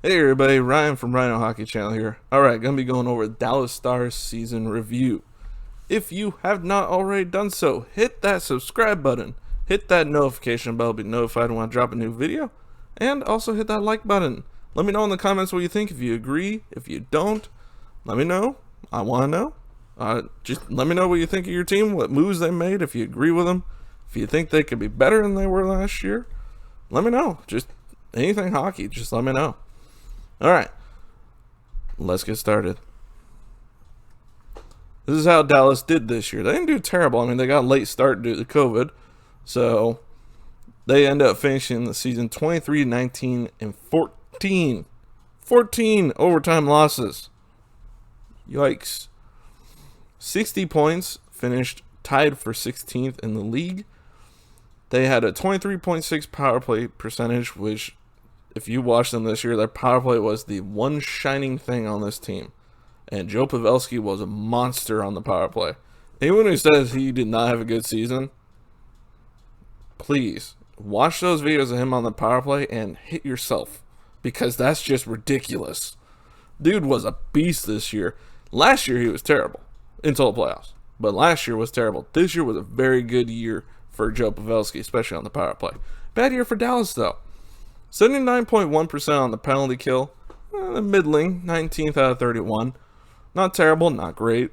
Hey everybody, Ryan from Rhino Hockey Channel here. Alright, gonna be going over Dallas Stars season review. If you have not already done so, hit that subscribe button, hit that notification bell to be notified when I drop a new video, and also hit that like button. Let me know in the comments what you think. If you agree, if you don't, let me know. I want to know. Just let me know what you think of your team, what moves they made, if you agree with them, if you think they could be better than they were last year. Let me know. Just anything hockey, just let me know. Alright, let's get started. This is how Dallas did this year. They didn't do terrible. I mean, they got a late start due to COVID. So, they end up finishing the season 23, 19, and 14. 14 overtime losses. Yikes. 60 points, finished tied for 16th in the league. They had a 23.6 power play percentage, which, if you watched them this year, their power play was the one shining thing on this team. And Joe Pavelski was a monster on the power play. Anyone who says he did not have a good season, please watch those videos of him on the power play and hit yourself, because that's just ridiculous. Dude was a beast this year. Last year he was terrible until the playoffs, but last year was terrible. This year was a very good year for Joe Pavelski, especially on the power play. Bad year for Dallas though. 79.1% on the penalty kill. Middling, 19th out of 31. Not terrible, not great.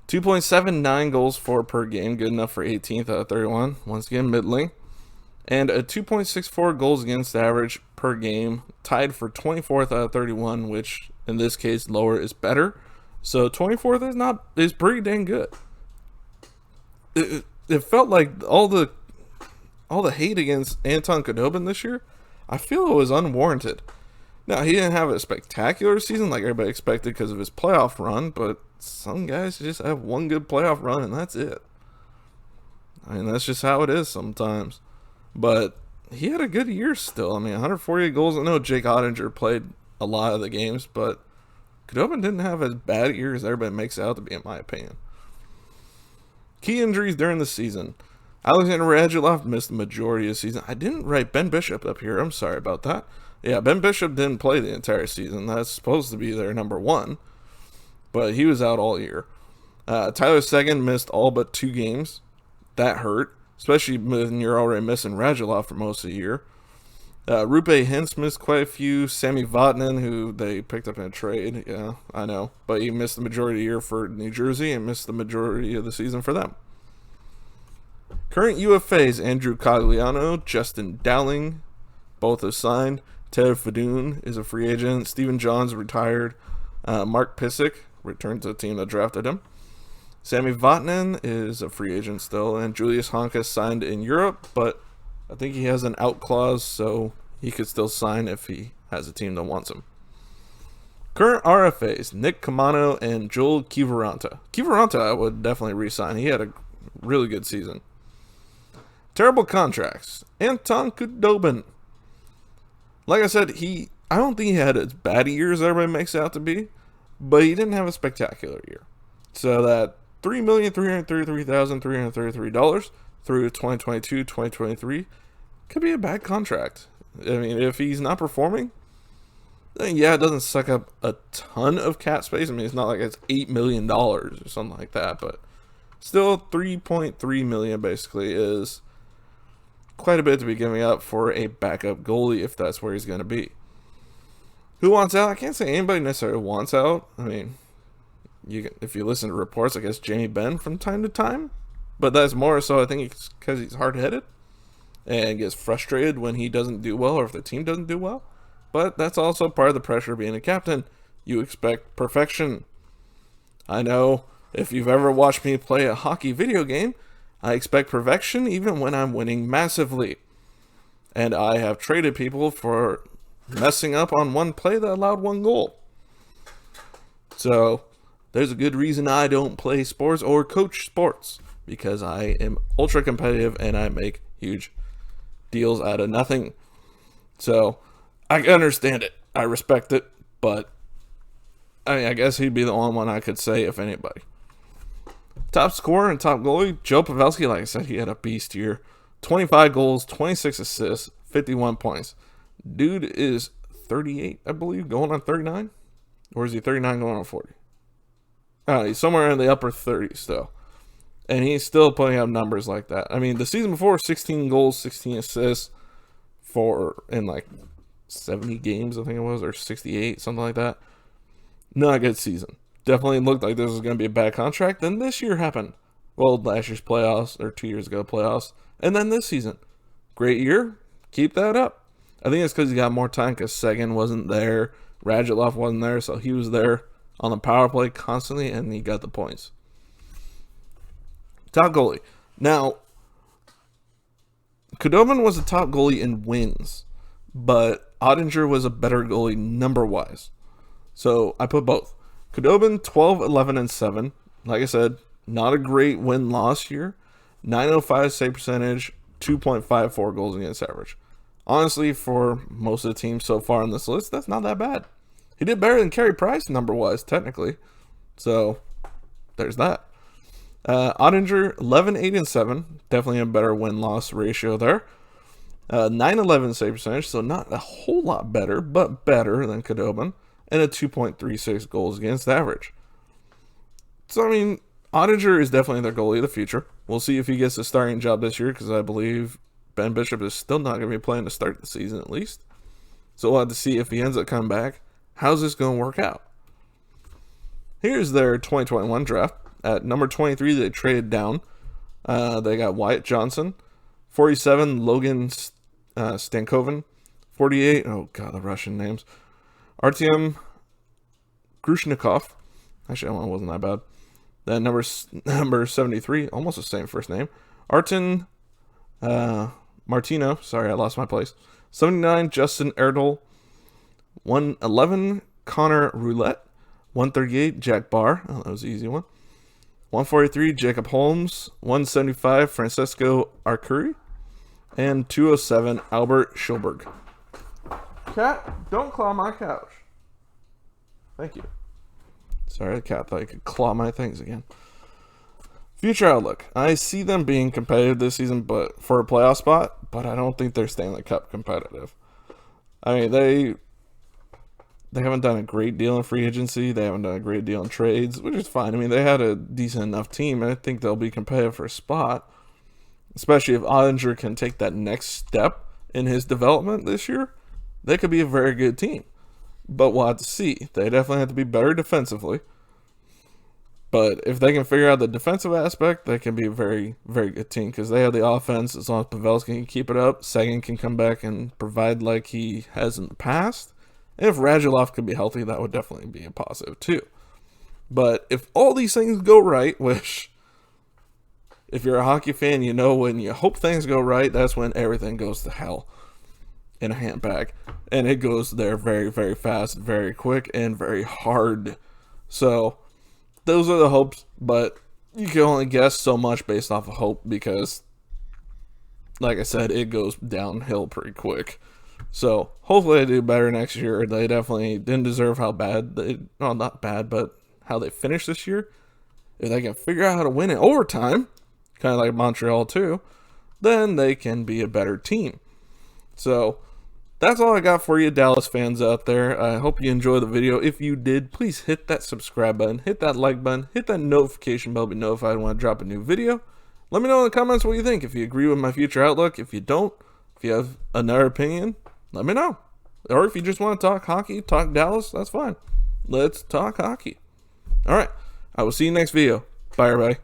2.79 goals for per game, good enough for 18th out of 31. Once again, middling. And a 2.64 goals against average per game, tied for 24th out of 31, which in this case, lower is better. So 24th is pretty dang good. It felt like all the hate against Anton Khudobin this year, I feel it was unwarranted. Now, he didn't have a spectacular season like everybody expected because of his playoff run, but some guys just have one good playoff run and that's it. I mean, that's just how it is sometimes. But he had a good year still. I mean, 148 goals. I know Jake Ottinger played a lot of the games, but Khudobin didn't have as bad a year as everybody makes it out to be, in my opinion. Key injuries during the season. Alexander Radulov missed the majority of the season. I didn't write Ben Bishop up here. I'm sorry about that. Yeah, Ben Bishop didn't play the entire season. That's supposed to be their number one, but he was out all year. Tyler Seguin missed all but 2 games. That hurt, especially when you're already missing Radulov for most of the year. Rupe Hintz missed quite a few. Sami Vatanen, who they picked up in a trade. Yeah, I know. But he missed the majority of the year for New Jersey and missed the majority of the season for them. Current UFAs, Andrew Cogliano, Justin Dowling, both have signed. Ted Fadoon is a free agent. Stephen Johns retired. Mark Pysyk returned to the team that drafted him. Sami Vatanen is a free agent still. And Julius Honka signed in Europe, but I think he has an out clause, so he could still sign if he has a team that wants him. Current RFAs, Nick Camano and Joel Kiviranta. Kiviranta I would definitely re-sign. He had a really good season. Terrible contracts. Anton Khudobin. Like I said, I don't think he had as bad a year as everybody makes it out to be, but he didn't have a spectacular year. So that $3,333,333 through 2022-2023 could be a bad contract. I mean, if he's not performing, then yeah, it doesn't suck up a ton of cap space. I mean, it's not like it's $8 million or something like that, but still $3.3 million basically is quite a bit to be giving up for a backup goalie if that's where he's going to be. Who wants out? I can't say anybody necessarily wants out. I mean, if you listen to reports, I guess Jamie Benn from time to time, but that's more so I think it's because he's hard-headed and gets frustrated when he doesn't do well or if the team doesn't do well. But that's also part of the pressure of being a captain. You expect perfection. I know if you've ever watched me play a hockey video game, I expect perfection even when I'm winning massively. And I have traded people for messing up on one play that allowed 1 goal. So there's a good reason I don't play sports or coach sports, because I am ultra competitive and I make huge deals out of nothing. So I understand it. I respect it, but I mean, I guess he'd be the only one I could say, if anybody. Top scorer and top goalie, Joe Pavelski, like I said, he had a beast year. 25 goals, 26 assists, 51 points. Dude is 38, I believe, going on 39? Or is he 39 going on 40? He's somewhere in the upper 30s still. And he's still putting up numbers like that. I mean, the season before, 16 goals, 16 assists in like 70 games, I think it was, or 68, something like that. Not a good season. Definitely looked like this was going to be a bad contract. Then this year happened. Well, last year's playoffs, or 2 years ago playoffs. And then this season. Great year. Keep that up. I think it's because he got more time because Seguin wasn't there. Radulov wasn't there, so he was there on the power play constantly, and he got the points. Top goalie. Now, Khudobin was a top goalie in wins, but Ottinger was a better goalie number-wise. So I put both. Khudobin, 12, 11, and 7. Like I said, not a great win-loss year. 905 save percentage, 2.54 goals against average. Honestly, for most of the teams so far on this list, that's not that bad. He did better than Carey Price number-wise, technically. So, there's that. Ottinger, 11, 8, and 7. Definitely a better win-loss ratio there. 911 save percentage, so not a whole lot better, but better than Khudobin. And a 2.36 goals against average. So, I mean, Ottinger is definitely their goalie of the future. We'll see if he gets a starting job this year, because I believe Ben Bishop is still not going to be playing to start the season, at least. So we'll have to see if he ends up coming back. How's this going to work out? Here's their 2021 draft. At number 23, they traded down. They got Wyatt Johnson. 47, Logan Stankoven. 48, oh god, the Russian names. Artyom Grushnikov. Actually, that one wasn't that bad. Then number 73, almost the same first name. Arten Martino. Sorry, I lost my place. 79, Justin Erdl. 111, Connor Roulette. 138, Jack Barr. Oh, that was an easy one. 143, Jacob Holmes. 175, Francesco Arcuri. And 207, Albert Schilberg. Cat, don't claw my couch. Thank you. Sorry, the cat thought he could claw my things again. Future outlook. I see them being competitive this season, but for a playoff spot, but I don't think they're Stanley Cup competitive. I mean, they haven't done a great deal in free agency. They haven't done a great deal in trades, which is fine. I mean, they had a decent enough team, and I think they'll be competitive for a spot, especially if Ottinger can take that next step in his development this year. They could be a very good team, but we'll have to see. They definitely have to be better defensively. But if they can figure out the defensive aspect, they can be a very, very good team because they have the offense. As long as Pavelski can keep it up, Seguin can come back and provide like he has in the past. And if Radulov could be healthy, that would definitely be a positive too. But if all these things go right, which if you're a hockey fan, you know when you hope things go right, that's when everything goes to hell in a handbag. And it goes there very, very fast, very quick, and very hard. So those are the hopes, but you can only guess so much based off of hope because, like I said, it goes downhill pretty quick. So hopefully they do better next year. They definitely didn't deserve how bad well, not bad, but how they finished this year. If they can figure out how to win in overtime, kind of like Montreal too, then they can be a better team. So that's all I got for you, Dallas fans out there. I hope you enjoyed the video. If you did, please hit that subscribe button, hit that like button, hit that notification bell to be notified when I drop a new video. Let me know in the comments what you think. If you agree with my future outlook, if you don't, if you have another opinion, let me know. Or if you just want to talk hockey, talk Dallas, that's fine. Let's talk hockey. All right. I will see you next video. Bye, everybody.